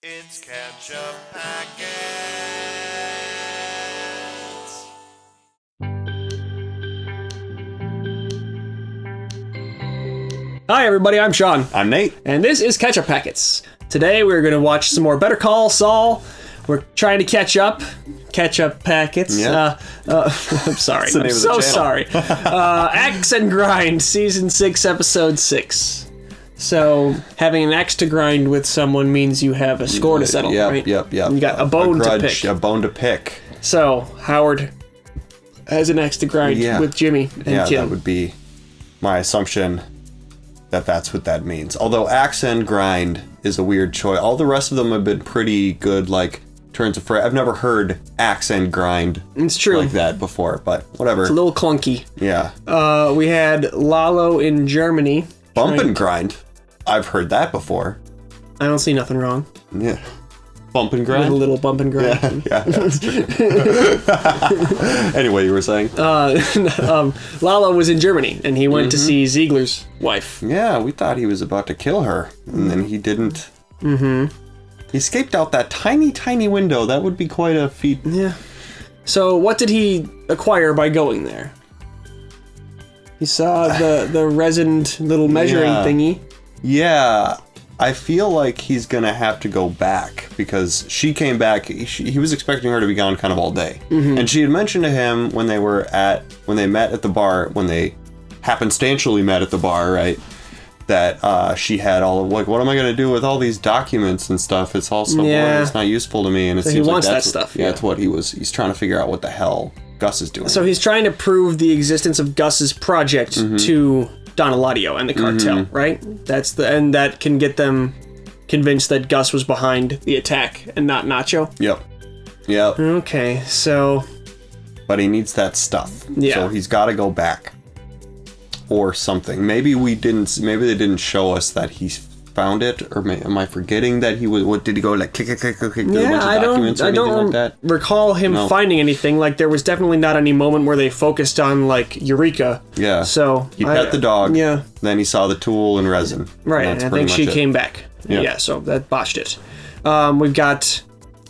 It's Ketchup Packets. Hi everybody, I'm Sean. I'm Nate. And this is Ketchup Packets. Today we're going to watch some more Better Call Saul. We're trying to catch up. Ketchup Packets. Yeah. I'm sorry. I'm so sorry. Axe and Grind, Season 6, Episode 6. So, having an axe to grind with someone means you have a score to settle, right? Yep. You got a bone to pick. A bone to pick. So, Howard has an axe to grind with Jimmy and Kim. That would be my assumption that that's what that means. Although axe and grind is a weird choice. All the rest of them have been pretty good, like, turns of phrase. I've never heard axe and grind it's true. Like that before, but whatever. It's a little clunky. Yeah. We had Lalo in Germany. Bump and grind. I've heard that before. I don't see nothing wrong. Yeah. Bump and grind? With a little bump and grind. Yeah, that's true. Anyway, you were saying? Lalo was in Germany, and he went to see Ziegler's wife. Yeah, we thought he was about to kill her, and then he didn't. Mm-hmm. He escaped out that tiny, tiny window. That would be quite a feat. Yeah. So what did he acquire by going there? He saw the resined little measuring thingy. Yeah, I feel like he's gonna have to go back because she came back. He was expecting her to be gone kind of all day, and she had mentioned to him when they met at the bar, when they happenstantially met at the bar, right? That she had all of, like, what am I gonna do with all these documents and stuff? It's all so boring. It's not useful to me, and it seems he wants like that stuff. Yeah, that's what he's trying to figure out what the hell Gus is doing. So he's trying to prove the existence of Gus's project to Don Eladio and the cartel, right? And that can get them convinced that Gus was behind the attack and not Nacho. Yep. Okay, so. But he needs that stuff. Yeah. So he's got to go back. Or something. Maybe they didn't show us that he found it, or am I forgetting that he was? What did he go like? Click, get a bunch of documents or anything like that? Recall him finding anything. Like there was definitely not any moment where they focused on like Eureka. Yeah. So he pet the dog. Yeah. Then he saw the tool and resin. Right. And I think she came back. Yeah. So that botched it. We've got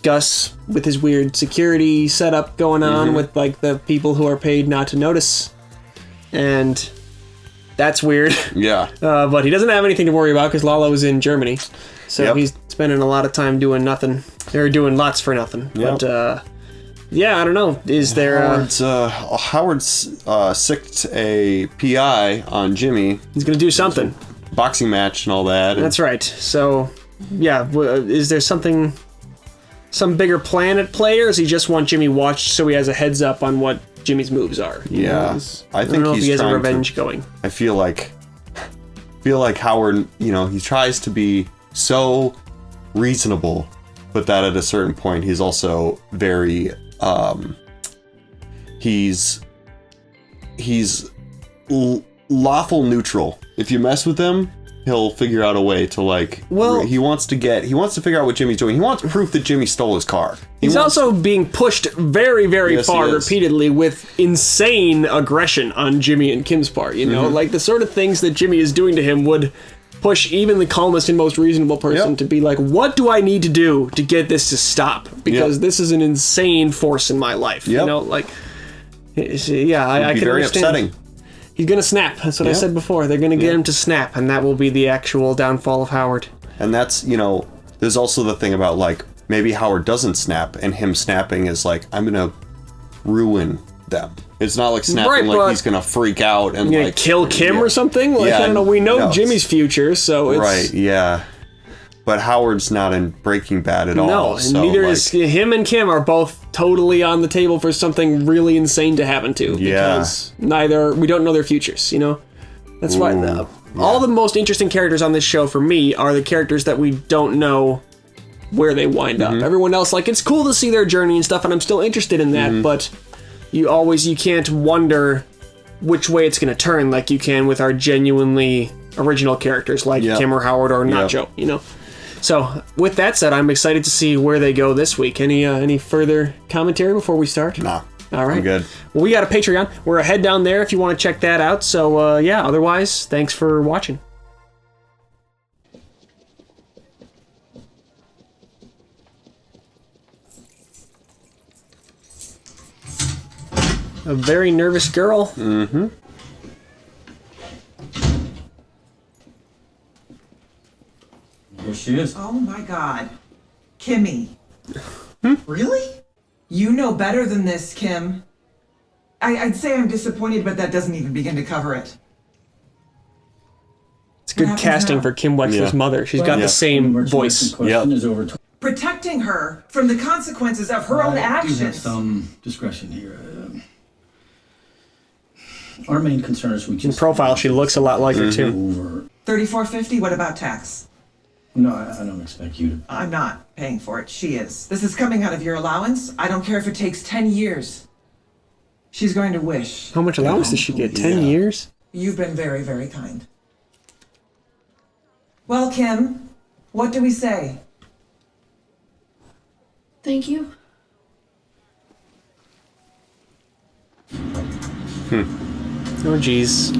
Gus with his weird security setup going on with like the people who are paid not to notice, and. That's weird. Yeah. But he doesn't have anything to worry about because Lalo is in Germany. So he's spending a lot of time doing nothing. Or doing lots for nothing. Yep. But, I don't know. Is there... Howard's sicked a PI on Jimmy. He's going to do something. Boxing match and all that. That's right. So, is there some bigger plan at play, or does he just want Jimmy watched so he has a heads up on what Jimmy's moves are? I think if he has a revenge going. I feel like Howard, he tries to be so reasonable, but that at a certain point he's also very he's lawful neutral. If you mess with him, he'll figure out a way to he wants to figure out what Jimmy's doing. He wants proof that Jimmy stole his car. He's also being pushed very, very far repeatedly with insane aggression on Jimmy and Kim's part, like the sort of things that Jimmy is doing to him would push even the calmest and most reasonable person to be like, what do I need to do to get this to stop? Because this is an insane force in my life, I can very understand. Upsetting. He's gonna snap. That's what I said before. They're gonna get him to snap, and that will be the actual downfall of Howard. And that's, there's also the thing about, maybe Howard doesn't snap, and him snapping is I'm gonna ruin them. It's not like snapping he's gonna freak out and gonna kill Kim or something. I don't know. We know Jimmy's future, so it's right. Yeah. But Howard's not in Breaking Bad at all. No, and neither is him and Kim are both totally on the table for something really insane to happen to. Because we don't know their futures, That's why all the most interesting characters on this show for me are the characters that we don't know where they wind up. Everyone else, it's cool to see their journey and stuff, and I'm still interested in that, but you can't wonder which way it's going to turn like you can with our genuinely original characters like Kim or Howard or Nacho, So, with that said, I'm excited to see where they go this week. Any further commentary before we start? Nah. All right. I'm good. Well, we got a Patreon. We're a head down there if you want to check that out. So, otherwise, thanks for watching. A very nervous girl. Mm-hmm. Here she is. Oh my God. Kimmy. Really? You know better than this, Kim. I'd say I'm disappointed, but that doesn't even begin to cover it. It's good casting for Kim Wexler's mother. She's got the same voice. Is over Protecting her from the consequences of her own actions. We have some discretion here. Our main concern is we just... In profile, she looks a lot like her, too. $34.50, what about tax? No, I don't expect you to... I'm not paying for it. She is. This is coming out of your allowance. I don't care if it takes 10 years. She's going to wish. How much allowance does she get? 10 years? You've been very, very kind. Well, Kim, what do we say? Thank you. Oh, geez.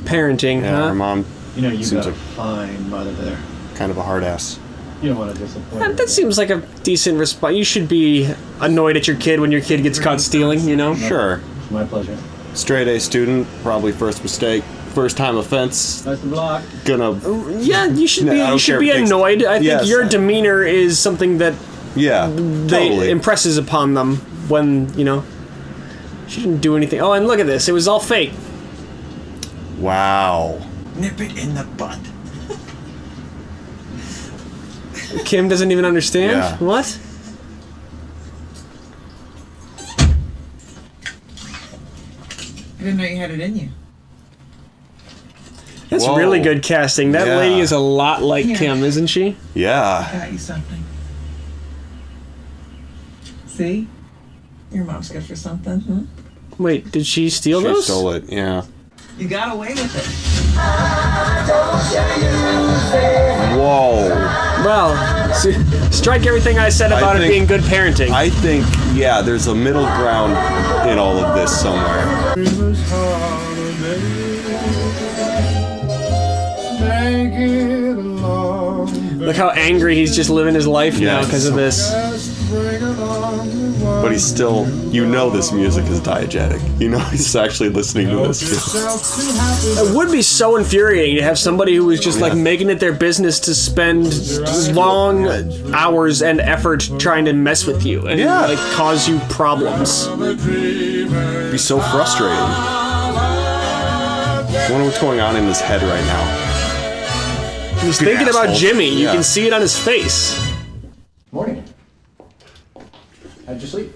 Parenting, Yeah, huh? her mom You know, you Seems got a like- fine mother there. kind of a hard ass. You don't want to disappoint her. That seems like a decent response. You should be annoyed at your kid when your kid gets caught stealing, you know? Sure. My pleasure. Straight A student, probably first mistake, first time offense. Nice to block. Gonna, Yeah, you should No, I be. don't You should care be if it takes- annoyed. I think Yes. your demeanor is something that yeah, they totally. impresses upon them when she didn't do anything. Oh, and look at this. It was all fake. Wow. Nip it in the bud. Kim doesn't even understand. Yeah. What? I didn't know you had it in you. That's Whoa. really good casting. That Yeah. lady is a lot like Here. Kim, isn't she? Yeah. Got you something. See? Your mom's good for something, huh? Wait, did she steal She those? stole it, yeah. You got away with it. Whoa. Well, strike everything I said about it think- being good parenting. I think, yeah, there's a middle ground in all of this somewhere. Look how angry he's just living his life now Yes. because of this. But he's still, this music is diegetic. He's actually listening to this. It would be so infuriating to have somebody who was just like making it their business to spend long hours and effort trying to mess with you and Yeah. like cause you problems. It'd be so frustrating. I wonder what's going on in his head right now. He's Good thinking about asshole. Jimmy. You Yeah. can see it on his face. Morning. How'd you sleep?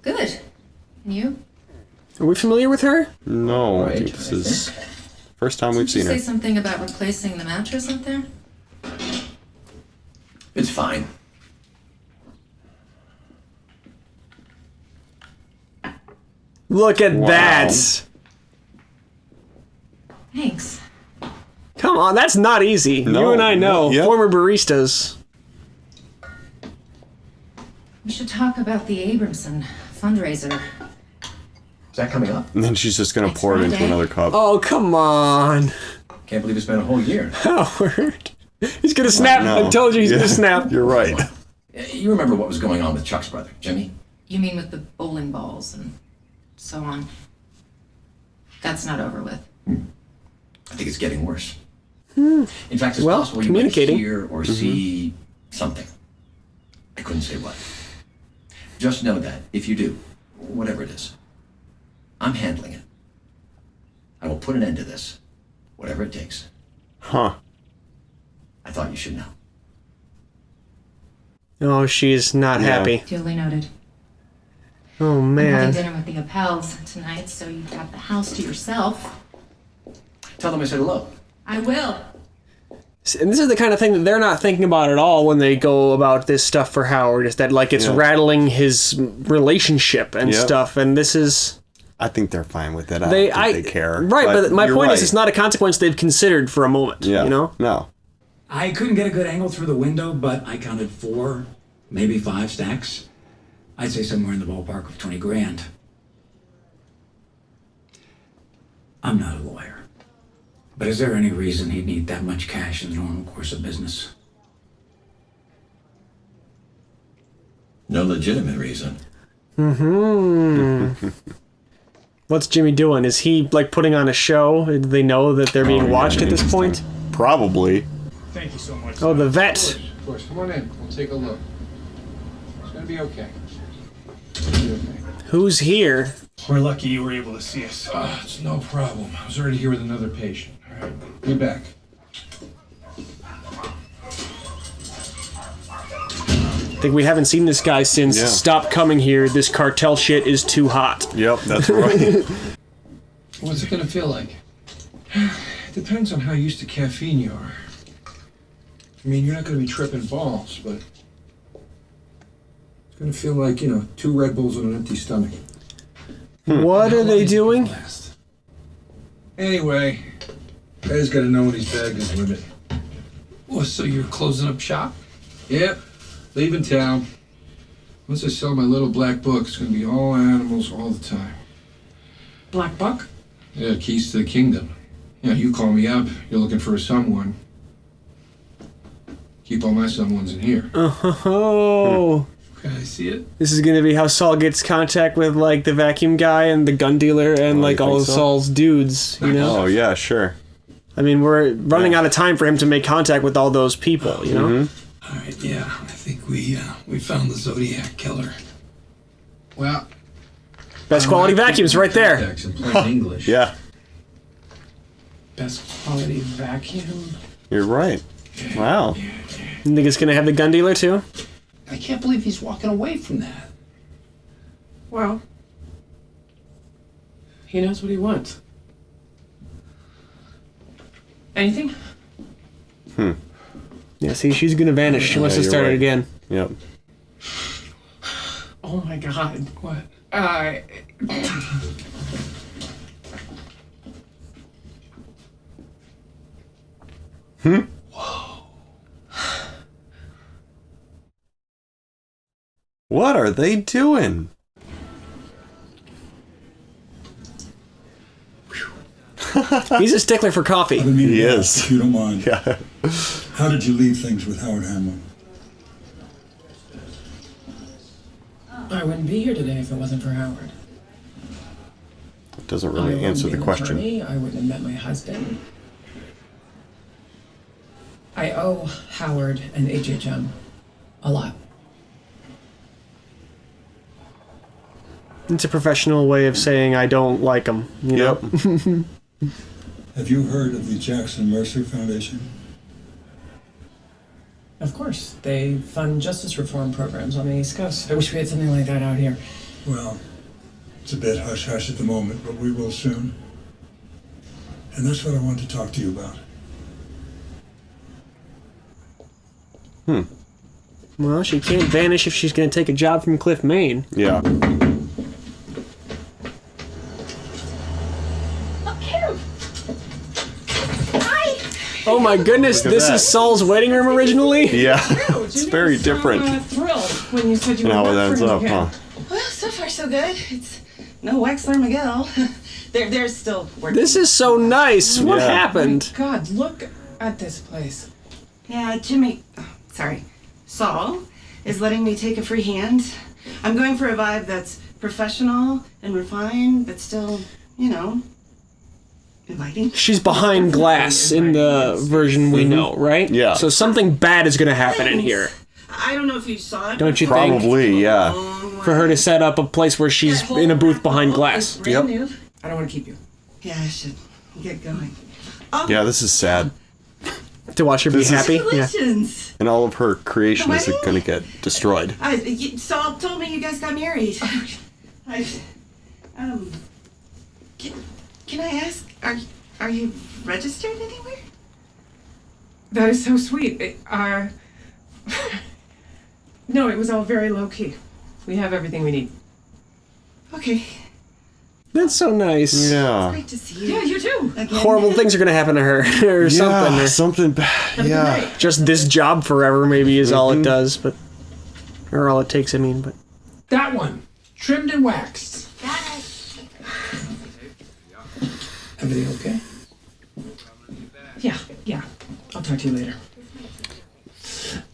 Good. And you? Are we familiar with her? No, I Right, think this I is first time we've Did you seen say her. something about replacing the mattress up there? It's fine. Look at Wow. that. Thanks. Come on, that's not easy. No. You and I know. Yep. Former baristas. We should talk about the Abramson fundraiser. Is that coming up? And then she's just gonna Next pour it into Friday. another cup. Oh, come on. Can't believe it's been a whole year. Howard. He's gonna snap. No. I told you he's Yeah, gonna snap. You're right. You remember what was going on with Chuck's brother, Jimmy? You mean with the bowling balls and so on? That's not over with. I think it's getting worse. In fact, it's Well, possible you might communicating. hear or see something. I couldn't say what. Just know that if you do, whatever it is, I'm handling it. I will put an end to this, whatever it takes. Huh. I thought you should know. Oh, she's not Yeah. happy. Duly noted. Oh, I'm having man. dinner with the Appels tonight, so you've got the house to yourself. Tell them I said hello. I will. And this is the kind of thing that they're not thinking about at all when they go about this stuff for Howard. Is that like it's Yeah. rattling his relationship and Yep. stuff. And this is... I think they're fine with it. I don't think they care. Right, but my you're point right. is it's not a consequence they've considered for a moment. Yeah. You know? No. I couldn't get a good angle through the window, but I counted 4, maybe 5 stacks. I'd say somewhere in the ballpark of 20 grand. I'm not a lawyer. But is there any reason he'd need that much cash in the normal course of business? No legitimate reason. What's Jimmy doing? Is he, like, putting on a show? Do they know that they're being watched at this point? Probably. Thank you so much. Oh, the vet. Of course. Come on in. We'll take a look. It's gonna be okay. It's gonna be okay. Who's here? We're lucky you were able to see us. It's no problem. I was already here with another patient. All right. You're back. I think we haven't seen this guy since Stop Coming Here. This cartel shit is too hot. Yep, that's right. What's it gonna feel like? It depends on how used to caffeine you are. I mean, you're not gonna be tripping balls, but it's gonna feel like, 2 Red Bulls on an empty stomach. What are they doing? Anyway, guy's gotta know when he's bagged his limit. Well, so you're closing up shop? Yep, leaving town. Once I sell my little black book, it's gonna be all animals all the time. Black Buck? Yeah, keys to the kingdom. You call me up, you're looking for a someone. Keep all my someones in here. Oh. Can I see it? This is gonna be how Saul gets contact with, like, the vacuum guy and the gun dealer and, like, all of Saul's dudes, you know? Oh, yeah, sure. I mean, we're running out of time for him to make contact with all those people, you know? All right, yeah, I think we found the Zodiac killer. Well, Best quality vacuums right there. contacts in plain English. Yeah, Best quality vacuum. you're right. Wow. You think it's gonna have the gun dealer, too? I can't believe he's walking away from that. Well, he knows what he wants. Anything? Yeah, see, she's gonna vanish. She wants to you're start right. it again. Yep. Oh my god. What? What are they doing? He's a stickler for coffee. He is. If you don't mind. Yeah. How did you leave things with Howard Hamlin? I wouldn't be here today if it wasn't for Howard. It doesn't I really wouldn't answer be the an question. attorney. I wouldn't have met my husband. I owe Howard and HHM a lot. It's a professional way of saying I don't like him. You know? Have you heard of the Jackson Mercer Foundation? Of course, they fund justice reform programs on the East Coast. I wish we had something like that out here. Well, it's a bit hush-hush at the moment, but we will soon. And that's what I want to talk to you about. Well, she can't vanish if she's going to take a job from Cliff Maine. Yeah. Oh my goodness, Look at this that. is Saul's waiting room originally? Yeah. It's very different. Thrilled when you said you And would how it work ends for up, him huh? again. Well, so far so good. It's no Wexler Miguel. They're still working. This is so nice. What Yeah. happened? God, look at this place. Yeah, Jimmy. Sorry, Saul is letting me take a free hand. I'm going for a vibe that's professional and refined, but still, inviting. She's behind glass in the version we know, right? Yeah. So something bad is going to happen in here. I don't know if you saw it. Don't you think? Probably, yeah. For her to set up a place where she's in a booth behind glass. Brand new. I don't want to keep you. Yeah, I should get going. Yeah, this is sad. To watch her be happy. Yeah. Congratulations. And all of her creation is Wedding? going to get destroyed. Saul told me you guys got married. Can I ask, are you registered anywhere? That is so sweet. No, it was all very low key. We have everything we need. Okay. That's so nice. Yeah. Great to see you. Yeah, you too. Again. Horrible things are going to happen to her or something. Yeah, Or something bad. Yeah. just this job forever maybe is all it does, but or all it takes, I mean, but That one, trimmed and waxed. Everything okay? Yeah. I'll talk to you later.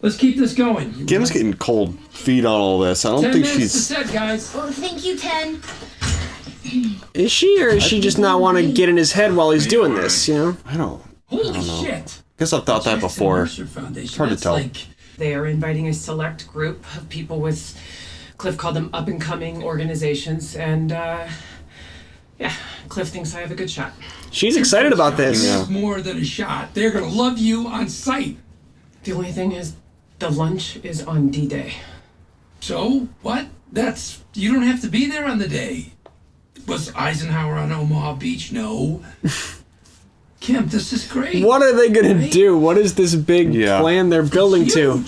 Let's keep this going. Kim's getting cold feet on all this. I don't 10 think minutes to she's. set, guys. Oh, thank you, 10. Is she, or is she just not want to get in his head while he's doing this, you know? I don't Holy know. shit. Guess I've thought that before. It's hard to tell. They are inviting a select group of people with, Cliff called them up-and-coming organizations, and, yeah, Cliff thinks I have a good shot. She's excited about this. Yeah. More than a shot. They're gonna love you on sight. The only thing is, the lunch is on D-Day. So, what? You don't have to be there on the day. Was Eisenhower on Omaha Beach? No. Kim, this is great. What are they gonna do? What is this big plan they're building to?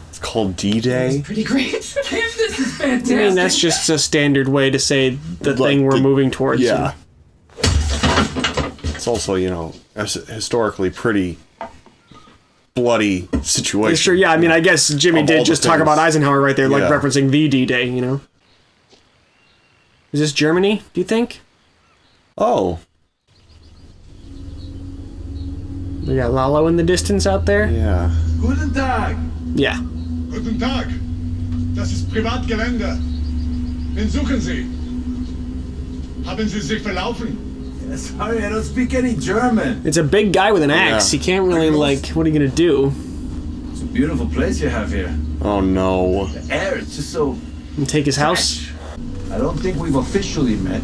It's called D-Day. Pretty great. Kim, this is fantastic. I mean, that's just a standard way to say the thing we're moving towards. Yeah. It's also, you know, a historically pretty bloody situation. Sure, yeah, I mean, I guess Jimmy did just talk about Eisenhower right there, like referencing the D-Day, you know? Is this Germany, do you think? Oh. We got Lalo in the distance out there? Yeah. Guten Tag. Yeah. Guten Tag. Das ist Privatgelände. Wen suchen Sie? Haben Sie sich verlaufen? Sorry, I don't speak any German. It's a big guy with an axe. He can't really, like, what are you gonna do? It's a beautiful place you have here. Oh no. The air is just so... And take his house? I don't think we've officially met.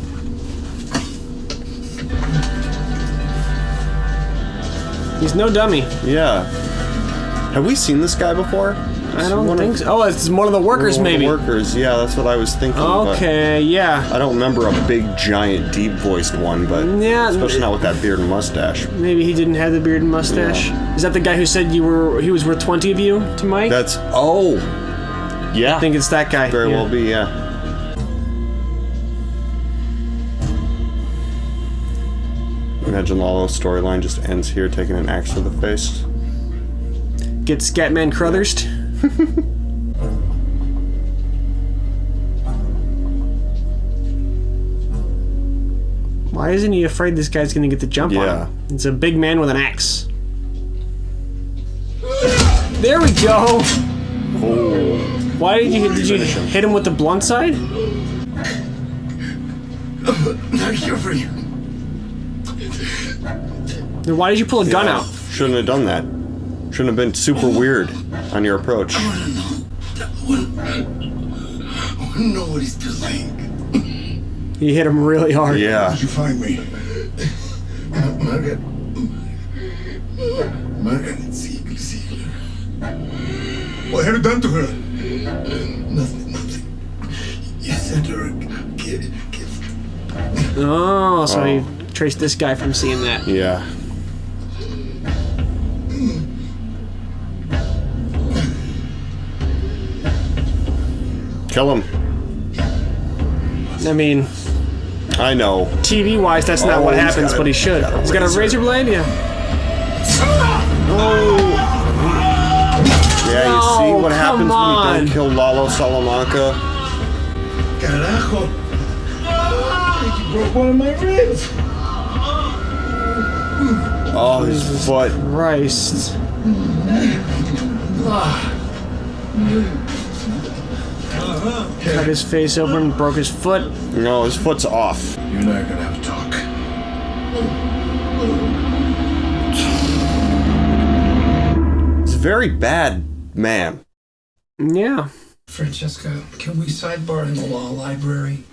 He's no dummy. Yeah. Have we seen this guy before? I don't think so. Oh, it's one of the workers, maybe. One of the workers, yeah, that's what I was thinking. Okay, yeah. I don't remember a big, giant, deep-voiced one, but yeah, especially not with that beard and mustache. Maybe he didn't have the beard and mustache. Yeah. Is that the guy who said he was worth 20 of you to Mike? Yeah. I think it's that guy. Very well be, yeah. Imagine Lalo's storyline just ends here, taking an axe to the face. Gets Scatman Crothersed. Why isn't he afraid this guy's gonna get the jump on him? It's a big man with an axe. There we go! Oh. Why did you hit him with the blunt side? Not here for you. Then why did you pull a gun out? Shouldn't have done that. Shouldn't have been super weird on your approach. I want to know what he's doing. He hit him really hard. Yeah. How did you find me? Margaret Ziegler. What have you done to her? Nothing. You sent her a gift. Oh, so he traced this guy from seeing that. Yeah. Kill him. I mean, I know. TV-wise, that's not what happens, but he should. He's got a razor blade? Yeah. Oh! Yeah, you see what happens when you don't kill Lalo Salamanca? Carajo! I think you broke one of my ribs. Oh, his foot. Christ. Cut his face open, broke his foot. No, his foot's off. You and I are gonna have to talk. He's a very bad man. Yeah. Francesca, can we sidebar in the law library?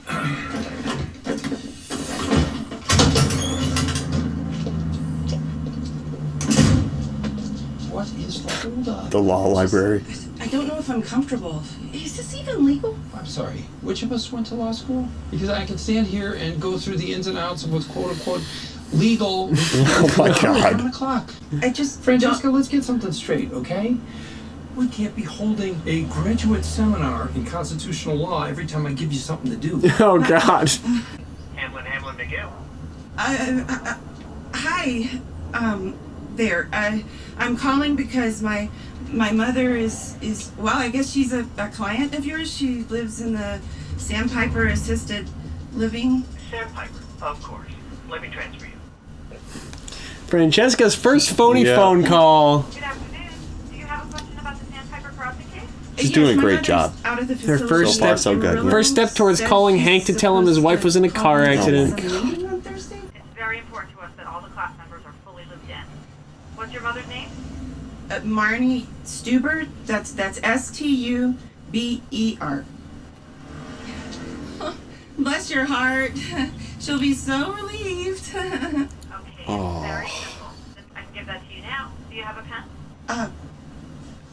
What is the holdup? The law library. I don't know if I'm comfortable. Is this even legal? I'm sorry. Which of us went to law school? Because I can stand here and go through the ins and outs of what's quote-unquote legal. Oh my God. 1 o'clock. Francesca, let's get something straight, okay? We can't be holding a graduate seminar in constitutional law every time I give you something to do. Oh, God. Hamlin, Miguel. Hi. There. I'm calling because my mother is well, I guess she's a client of yours. She lives in the Sandpiper Assisted Living. Sandpiper, of course. Let me transfer you. Francesca's first phony phone call. Good afternoon. Do you have a question about the Sandpiper crossing case? She's doing a great job. Out of the Her facility. first So far, step, so good. first step towards Said calling she's Hank to tell him his wife was in a car accident. It's very important to us that all the class members are fully looped in. What's your mother's name? Marnie Stuber. That's Stuber. Bless your heart. She'll be so relieved. Okay, it's very simple. I can give that to you now. Do you have a pen?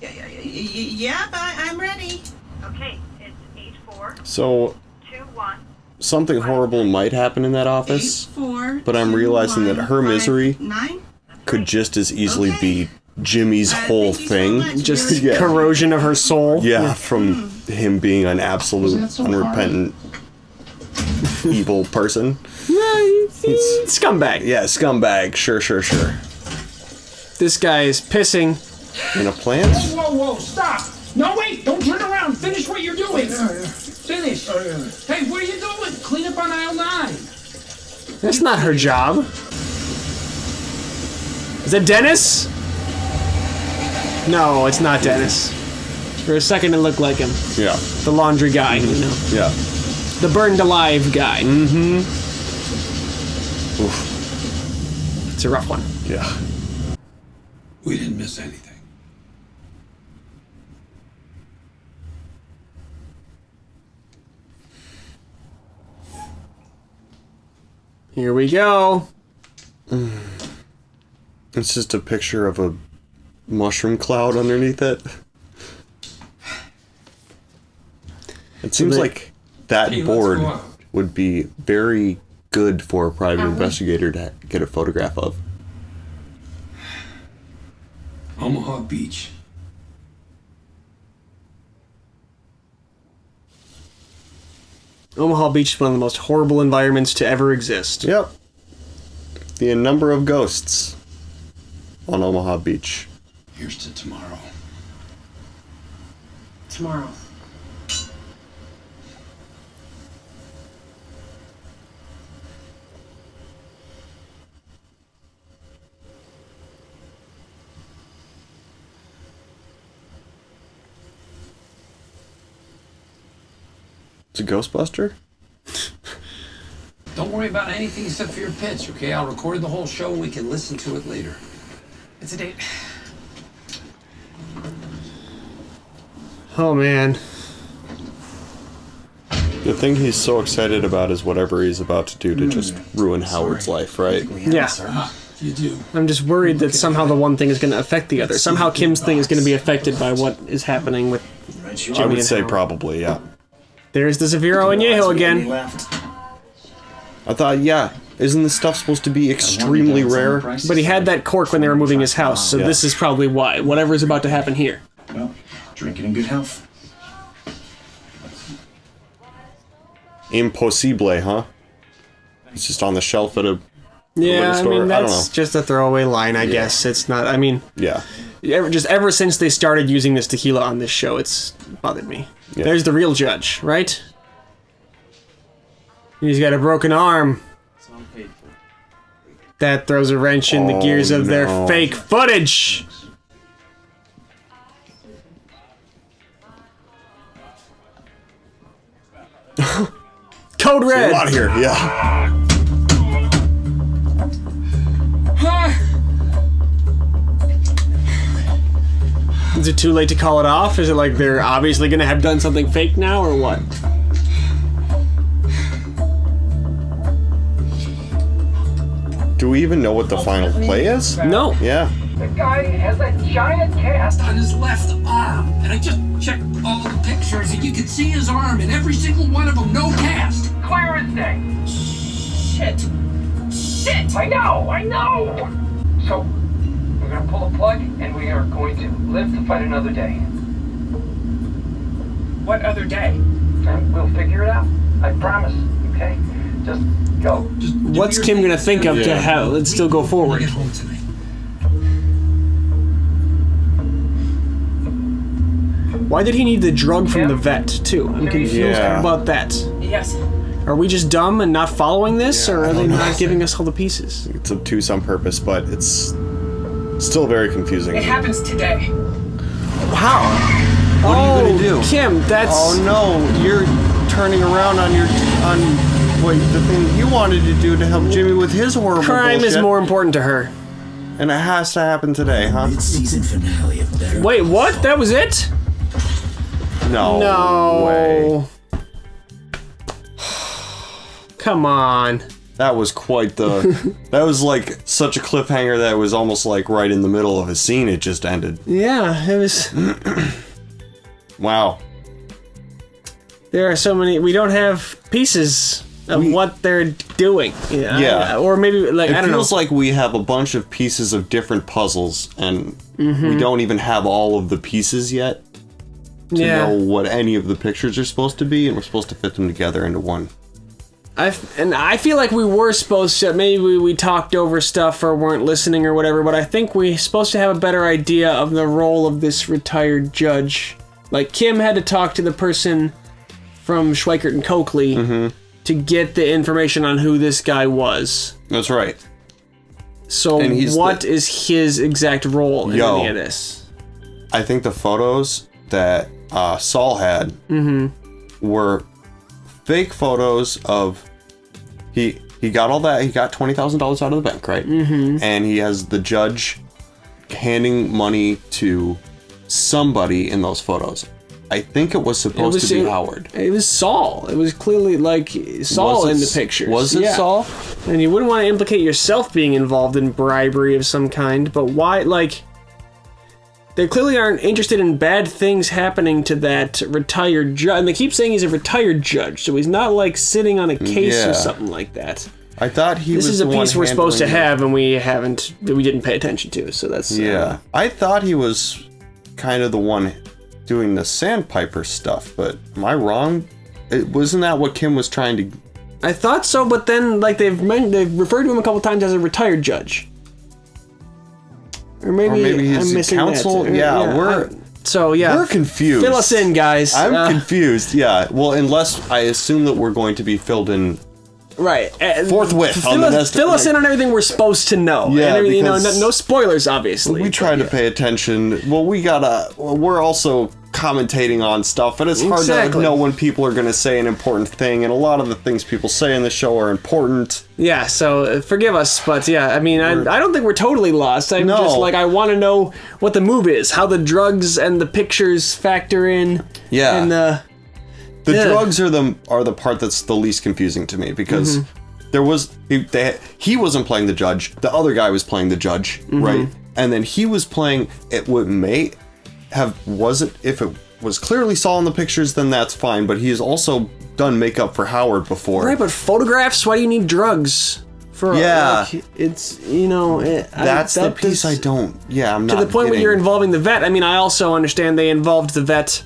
Yeah, but I'm ready. Okay, it's 84 So 21. something horrible might happen in that office, 4, but I'm realizing that her misery 9. could just as easily be Jimmy's whole thing. Just corrosion of her soul. Yeah, from him being an absolute unrepentant evil person. Scumbag. Yeah, scumbag. Sure. This guy is pissing in a plant. Whoa, stop! No, wait, don't turn around. Finish what you're doing. Finish. Hey, what are you doing? Clean up on aisle 9. That's not her job. Is that Dennis? No, it's not Dennis. For a second it looked like him. Yeah. The laundry guy, you know. Yeah. The burned alive guy. Mm-hmm. Oof. It's a rough one. Yeah. We didn't miss anything. Here we go. It's just a picture of a mushroom cloud underneath it. It seems like that Hey, let's board go out. would be very good for a private investigator to get a photograph of. Omaha Beach. Omaha Beach is one of the most horrible environments to ever exist. Yep. The number of ghosts on Omaha Beach. Here's to tomorrow. Tomorrow. It's a Ghostbuster? Don't worry about anything except for your pitch, okay? I'll record the whole show and we can listen to it later. It's a date. Oh man. The thing he's so excited about is whatever he's about to do to just ruin Howard's life, right? Yeah. You do. I'm just worried that somehow the one thing is going to affect the other. Somehow Kim's thing is going to be affected by what is happening with Jimmy I would and say Howard. probably, yeah. There's the Severo and Yeho again. I thought, yeah, isn't this stuff supposed to be extremely rare? But he had that cork when they were moving his house, so Yeah. this is probably why. Whatever's about to happen here. Well, drink it in good health. Impossible, huh? It's just on the shelf at a Yeah, I store. mean, I don't that's know. just a throwaway line, I guess. It's not, I mean, Yeah. ever since they started using this tequila on this show, it's bothered me. Yeah. There's the real judge, right? He's got a broken arm. That throws a wrench in the Oh, gears of their no. fake footage. Code Red. Get out of here, yeah. Is it too late to call it off? Is it like they're obviously gonna have done something fake now, or what? Do we even know what the final play is? No. Yeah. The guy has a giant cast on his left arm. And I just checked all the pictures and you can see his arm in every single one of them, no cast. Clear as day. Shit. I know. So, we're gonna pull a plug and we are going to live to fight another day. What other day? And we'll figure it out. I promise, okay? Just go. What's Kim gonna think of to Yeah. have it still go forward? Get home tonight. Why did he need the drug from the vet, too? I'm confused Yeah. about that. Yes. Are we just dumb and not following this, or are they not giving us all the pieces? It's up to some purpose, but it's still very confusing. It happens today. How? What are you gonna do? Kim, that's... Oh no, you're turning around on the thing you wanted to do to help Jimmy with his horrible Crime bullshit. is more important to her. And it has to happen today, huh? Mid-season finale of Better. Wait, what? That was it? No way. Come on. That was quite the... that was like such a cliffhanger that it was almost like right in the middle of a scene it just ended. Yeah, it was... Wow. There are so many... We don't have pieces of what they're doing. Yeah. Or maybe, like, I don't know. It feels like we have a bunch of pieces of different puzzles, and we don't even have all of the pieces yet to know what any of the pictures are supposed to be, and we're supposed to fit them together into one. I feel like we were supposed to, maybe we talked over stuff or weren't listening or whatever, but I think we're supposed to have a better idea of the role of this retired judge. Like, Kim had to talk to the person from Schweikert and Coakley to get the information on who this guy was. That's right. So what is his exact role in any of this? I think the photos that Saul had were fake photos of... He got all that. He got $20,000 out of the bank, right? And he has the judge handing money to somebody in those photos. I think it was supposed to be Howard. It was Saul. It was clearly like Saul in the pictures. Was it Saul? And you wouldn't want to implicate yourself being involved in bribery of some kind, but why, like... They clearly aren't interested in bad things happening to that retired judge. And they keep saying he's a retired judge, so he's not like sitting on a case or something like that. I thought he this was is a the piece one we're supposed to handling have, and we didn't pay attention to. So that's I thought he was kind of the one doing the sandpiper stuff, but am I wrong? Wasn't that what Kim was trying to? I thought so, but then like they've referred to him a couple times as a retired judge. Or maybe he's I'm missing counsel. that. We're confused. Fill us in, guys. I'm confused. Yeah. Well, unless I assume that we're going to be filled in right forthwith. Fill us in on everything we're supposed to know. Yeah, and because no spoilers, obviously. We try to pay attention. Well, we're also commentating on stuff, and it's hard to know when people are going to say an important thing, and a lot of the things people say in the show are important. Yeah, so forgive us, but yeah, I mean, I don't think we're totally lost. I'm just like, I want to know what the move is, how the drugs and the pictures factor in. Yeah. And the drugs are the part that's the least confusing to me, because there was he wasn't playing the judge, the other guy was playing the judge, right? And then he was playing it. If it was clearly Saul in the pictures, then that's fine, but he has also done makeup for Howard before. Right, but photographs, why do you need drugs? It's, that's the piece I don't, I'm not to the point where you're involving the vet. I mean, I also understand they involved the vet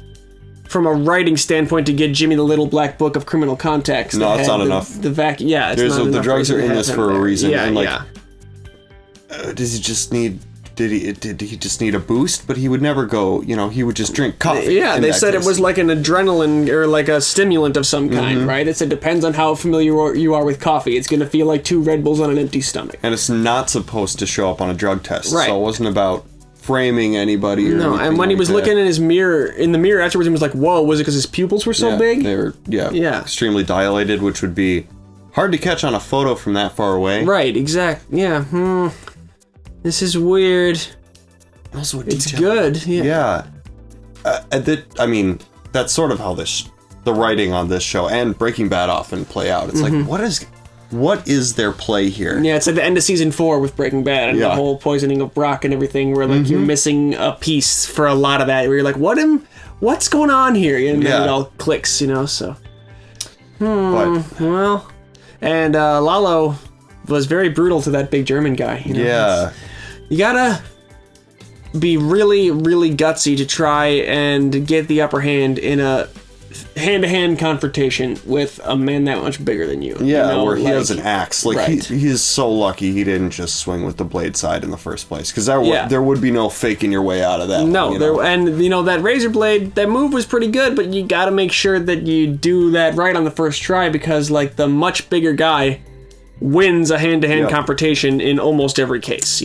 from a writing standpoint to get Jimmy the Little Black Book of Criminal Contacts. No, it's not enough. It's not enough. The drugs are in this for a reason. Yeah, and does he just need... Did he just need a boost? But he would never go, he would just drink coffee. Yeah, they said it was like an adrenaline or like a stimulant of some kind, right? It said depends on how familiar you are with coffee. It's going to feel like 2 Red Bulls on an empty stomach. And it's not supposed to show up on a drug test. Right. So it wasn't about framing anybody or anything. And when he was looking in the mirror afterwards, he was like, whoa, was it because his pupils were so big? They were, extremely dilated, which would be hard to catch on a photo from that far away. Right, exactly. Yeah, This is weird. Also, it's good. Yeah. I mean, that's sort of how the writing on this show and Breaking Bad often play out. It's like, what is their play here? Yeah, it's like the end of season 4 with Breaking Bad and the whole poisoning of Brock and everything, where like you're missing a piece for a lot of that. Where you're like, what's going on here? And then it all clicks, so. Well, and Lalo was very brutal to that big German guy. You gotta be really, really gutsy to try and get the upper hand in a hand-to-hand confrontation with a man that much bigger than you. Where he has an axe. Like, right. he is so lucky he didn't just swing with the blade side in the first place, because there would be no faking your way out of that. That razor blade, that move was pretty good, but you gotta make sure that you do that right on the first try, because like the much bigger guy wins a hand-to-hand confrontation in almost every case,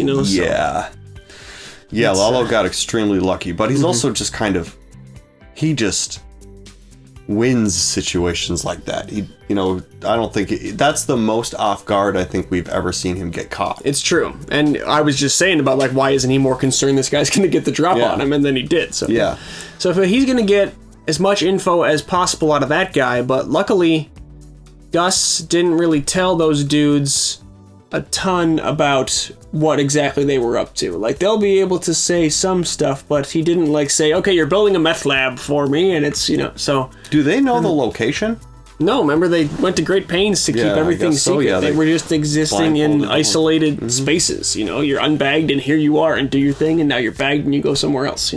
Lalo got extremely lucky, but he's also just kind of he just wins situations like that. He, I don't think that's the most off guard I think we've ever seen him get caught. It's true. And I was just saying about, like, why isn't he more concerned this guy's going to get the drop on him? And then he did. So yeah. So if he's going to get as much info as possible out of that guy, but luckily Gus didn't really tell those dudes a ton about what exactly they were up to. Like, they'll be able to say some stuff, but he didn't, like, say, okay, you're building a meth lab for me, and it's, so... Do they know the location? No, remember, they went to great pains to keep everything secret. Yeah, they were just existing in isolated spaces, You're unbagged, and here you are, and do your thing, and now you're bagged, and you go somewhere else,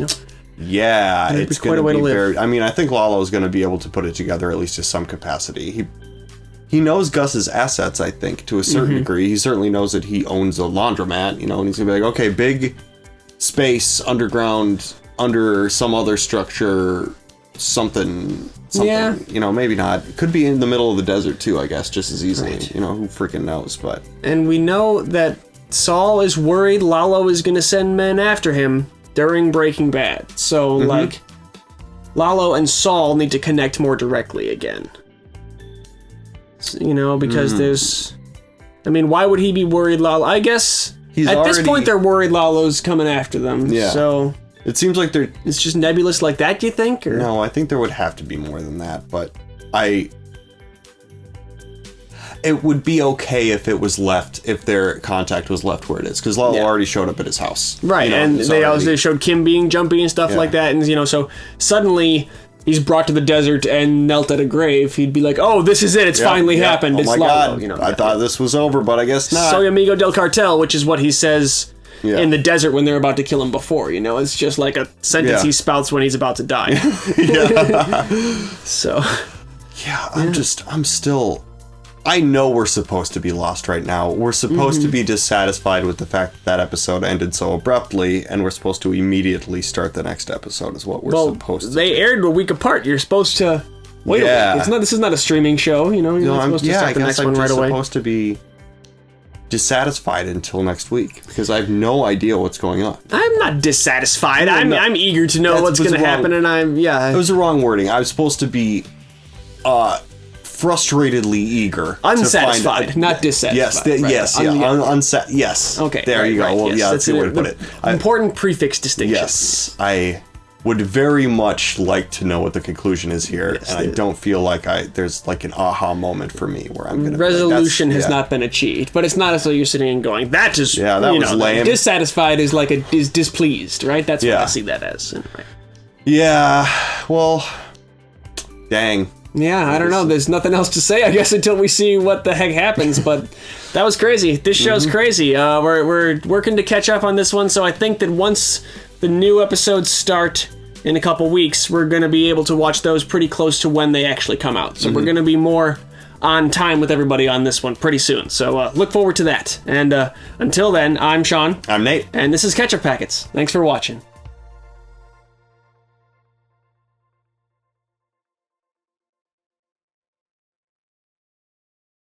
Yeah, it's going to be very... I mean, I think Lalo's going to be able to put it together, at least to some capacity. He knows Gus's assets, I think, to a certain degree. He certainly knows that he owns a laundromat, and he's going to be like, okay, big space, underground, under some other structure, something, yeah. Maybe not. Could be in the middle of the desert, too, I guess, just as easily. Right. Who freaking knows, but... And we know that Saul is worried Lalo is going to send men after him during Breaking Bad. So, Lalo and Saul need to connect more directly again. Because there's... I mean, why would he be worried Lalo? I guess at this point they're worried Lalo's coming after them. Yeah. So... It seems like it's just nebulous like that, do you think? Or? No, I think there would have to be more than that, but it would be okay if it was left, if their contact was left where it is, because Lalo already showed up at his house. Right, and they showed Kim being jumpy and stuff like that, and so suddenly... He's brought to the desert and knelt at a grave. He'd be like, "Oh, this is it! It's finally happened! Oh it's my Lalo." God! I thought this was over, but I guess not. Soy amigo del cartel, which is what he says in the desert when they're about to kill him. Before it's just like a sentence he spouts when he's about to die. So, I'm still. I know we're supposed to be lost right now. We're supposed to be dissatisfied with the fact that episode ended so abruptly, and we're supposed to immediately start the next episode. Is what we're supposed to. They aired a week apart. You're supposed to wait a week. This is not a streaming show. You're not supposed to start the next one right away. I'm supposed to be dissatisfied until next week because I have no idea what's going on. I'm not dissatisfied. I'm eager to know what's going to happen, and it was the wrong wording. I was supposed to be frustratedly eager, unsatisfied, not dissatisfied. Yes. Okay, there you go. Well, that's the way to put it. Important prefix distinction. Yes, I would very much like to know what the conclusion is here, and I don't feel like there's like an aha moment for me where I'm going to resolution has not been achieved, but it's not as though you're sitting and going, "That is that was lame." Dissatisfied is like is displeased, right? That's what I see that as. Right. Yeah. Well, dang. Yeah, I don't know. There's nothing else to say, I guess, until we see what the heck happens. But that was crazy. This show's crazy. We're working to catch up on this one, so I think that once the new episodes start in a couple weeks, we're going to be able to watch those pretty close to when they actually come out. So we're going to be more on time with everybody on this one pretty soon. So look forward to that. And until then, I'm Sean. I'm Nate. And this is Ketchup Packets. Thanks for watching.